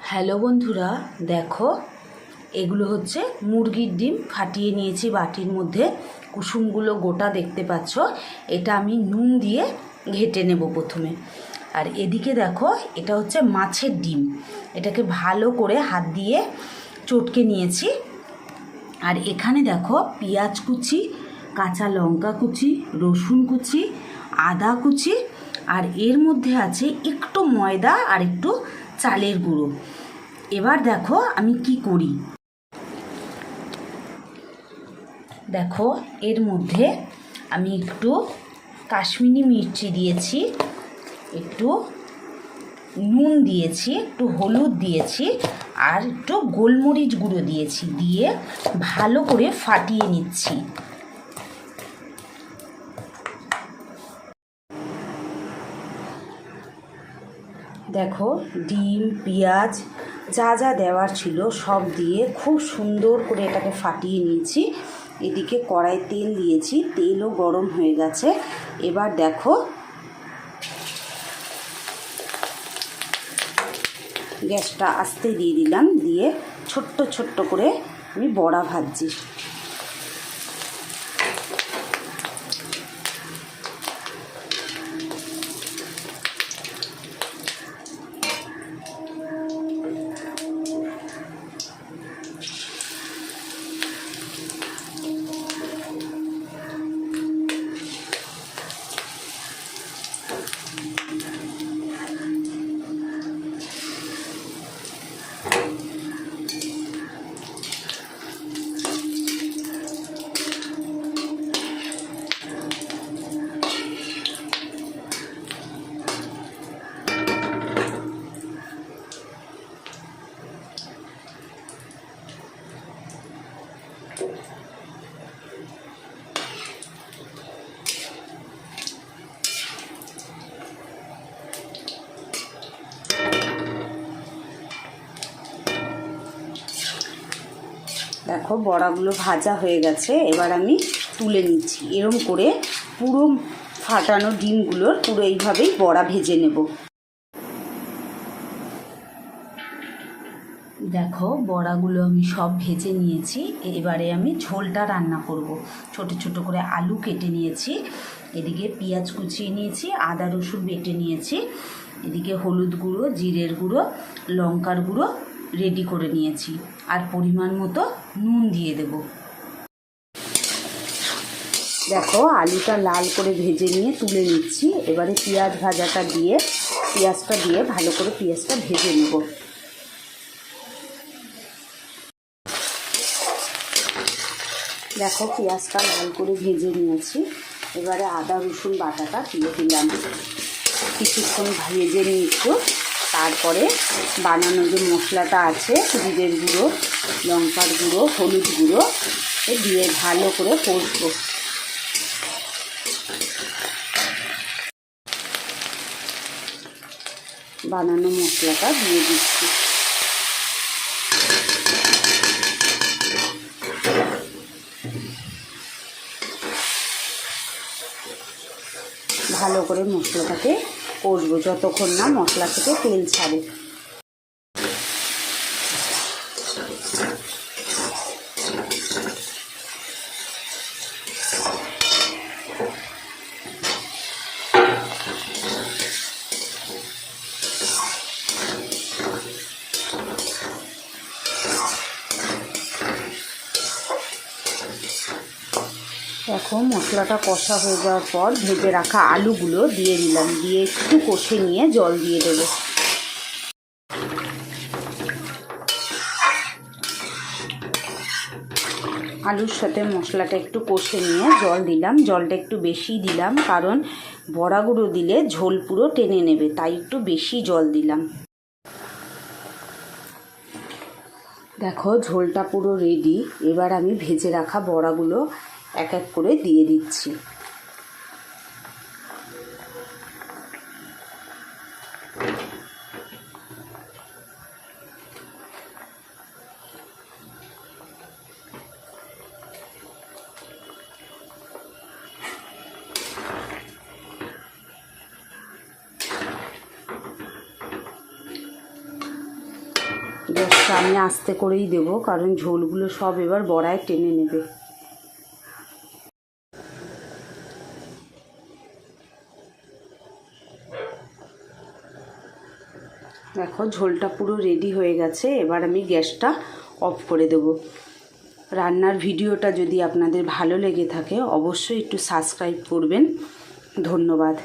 Hello বন্ধুরা, দেখো এগুলো হচ্ছে মুরগির ডিম ফাটিয়ে নিয়েছি বাটির মধ্যে। কুসুমগুলো গোটা দেখতে পাচ্ছ। এটা আমি নুন দিয়ে ঘেটে নেব প্রথমে। আর এদিকে দেখো, এটা হচ্ছে মাছের ডিম। এটাকে ভালো করে হাত দিয়ে চটকে নিয়েছি। আর এখানে দেখো পেঁয়াজ কুচি, কাঁচা লঙ্কা কুচি, রসুন কুচি, আদা কুচি, আর এর মধ্যে আছে একটু ময়দা আর একটু চালের গুঁড়ো। এবার দেখো আমি কি করি। দেখো এর মধ্যে আমি একটু কাশ্মীরি মির্চি দিয়েছি, একটু নুন দিয়েছি, একটু হলুদ দিয়েছি, আর একটু গোলমরিচ গুঁড়ো দিয়েছি, দিয়ে ভালো করে ফাটিয়ে নিচ্ছি। দেখো ডিম, পেঁয়াজ যা যা দেওয়ার ছিল সব দিয়ে খুব সুন্দর করে এটাকে ফাটিয়ে নিয়েছি। এদিকে কড়াই তেল দিয়েছি, তেলও গরম হয়ে গেছে। এবার দেখো গ্যাসটা আস্তে দিয়ে দিলাম, দিয়ে ছোট্ট ছোট্ট করে আমি বড়া ভাজছি। দেখো বড়াগুলো ভাজা হয়ে গেছে। এবার আমি তুলে নিচ্ছি। এরম করে পুরো ফাটানো ডিমগুলোর পুরো এইভাবেই বড়া ভেজে নেব। দেখো বড়াগুলো আমি সব ভেজে নিয়েছি। এবারে আমি ঝোলটা রান্না করব। ছোট ছোট করে আলু কেটে নিয়েছি, এদিকে পেঁয়াজ কুচিয়ে নিয়েছি, আদা রসুন বেটে নিয়েছি, এদিকে হলুদ গুঁড়ো, জিরের গুঁড়ো, লঙ্কার গুঁড়ো রেডি করে নিয়েছি, আর পরিমাণ মতো নুন দিয়ে দেব। দেখো আলুটা লাল করে ভেজে নিয়ে তুলে নিচ্ছি। এবারে পেঁয়াজটা দিয়ে ভালো করে পেঁয়াজটা ভেজে নেব। দেখো পেঁয়াজটা লাল করে ভেজে নিয়েছি। এবারে আদা রসুন বাটাটা দিয়ে দিলাম, কিছুক্ষণ ভেজে নিয়ে তারপরে বানানো যে মশলাটা আছে, জিরের গুঁড়ো, লঙ্কার গুঁড়ো, হলুদ গুঁড়ো দিয়ে ভালো করে কষবো। বানানো মশলাটা দিয়ে দিচ্ছি। ভালো করে মশলাটাকে কষবো যতক্ষণ না মশলা থেকে তেল ছাড়ে। দেখো মশলাটা কষা হয়ে যাওয়ার পর ভেজে রাখা আলুগুলো দিয়ে দিলাম, দিয়ে একটু কষে নিয়ে জল দিয়ে দেবো। আলুর সাথে মশলাটা একটু কষে নিয়ে জল দিলাম। জলটা একটু বেশি দিলাম, কারণ বড়াগুলো দিলে ঝোল পুরো টেনে নেবে, তাই একটু বেশি জল দিলাম। দেখো ঝোলটা পুরো রেডি। এবার আমি ভেজে রাখা বড়াগুলো এক এক করে দিয়ে দিচ্ছি। গ্যাসটা আমি আস্তে করেই দেবো, কারণ ঝোলগুলো সব এবার বড়ায় টেনে নেবে। দেখো ঝোলটা পুরো রেডি হয়ে গেছে, এবার আমি গ্যাসটা অফ করে দেব। রান্নার ভিডিওটা যদি আপনাদের ভালো লেগে থাকে অবশ্যই একটু সাবস্ক্রাইব করবেন। ধন্যবাদ।